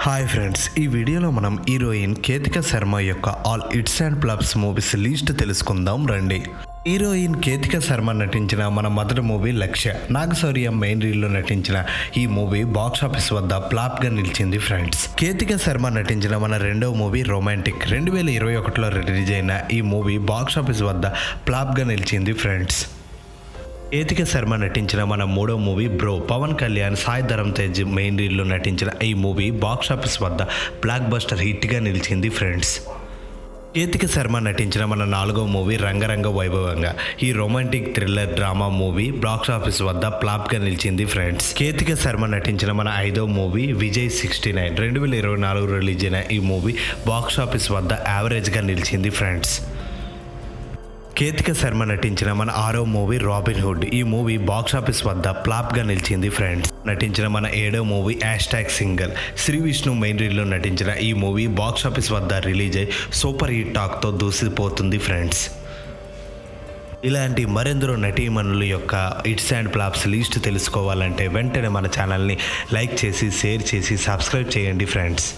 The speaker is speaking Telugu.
హాయ్ ఫ్రెండ్స్, ఈ వీడియోలో మనం హీరోయిన్ కేతిక శర్మ యొక్క all hits and flops movies list తెలుసుకుందాం రండి. హీరోయిన్ కేతిక శర్మ నటించిన మన మొదటి మూవీ లక్ష్య. నాగశౌర్య మెయిన్ రీల్లో నటించిన ఈ మూవీ బాక్స్ ఆఫీస్ వద్ద ఫ్లాప్గా నిలిచింది ఫ్రెండ్స్. కేతిక శర్మ నటించిన మన రెండవ మూవీ రొమాంటిక్ 2021లో రిలీజ్ అయిన ఈ మూవీ బాక్స్ ఆఫీస్ వద్ద ఫ్లాప్గా నిలిచింది ఫ్రెండ్స్. కేతిక శర్మ నటించిన మన మూడో movie bro. Pawan Kalyan, Sai Dharam Tej main రీల్లో నటించిన ఈ మూవీ బాక్స్ ఆఫీస్ వద్ద బ్లాక్ బస్టర్ హిట్గా నిలిచింది ఫ్రెండ్స్. కేతిక శర్మ నటించిన మన నాలుగో మూవీ రంగరంగ వైభవంగా. ఈ romantic thriller drama movie box office వద్ద ఫ్లాప్గా నిలిచింది ఫ్రెండ్స్. కేతిక శర్మ నటించిన మన ఐదో మూవీ విజయ్ 69 2024 రిలీజ్ అయిన ఈ మూవీ బాక్స్ ఆఫీస్ వద్ద యావరేజ్గా నిలిచింది ఫ్రెండ్స్. కేతిక శర్మ నటించిన మన ఆరో మూవీ రాబిన్ హుడ్. ఈ మూవీ బాక్స్ ఆఫీస్ వద్ద ఫ్లాప్గా నిలిచింది ఫ్రెండ్స్. నటించిన మన ఏడో movie #single. Sri Vishnu main రీల్లో నటించిన ఈ మూవీ బాక్స్ ఆఫీస్ వద్ద రిలీజ్ అయి సూపర్ హిట్ టాక్తో దూసిపోతుంది ఫ్రెండ్స్. ఇలాంటి మరెందరో నటీమణుల యొక్క హిట్స్ అండ్ ఫ్లాప్స్ లిస్ట్ తెలుసుకోవాలంటే వెంటనే మన ఛానల్ని లైక్ చేసి, షేర్ చేసి, సబ్స్క్రైబ్ చేయండి ఫ్రెండ్స్.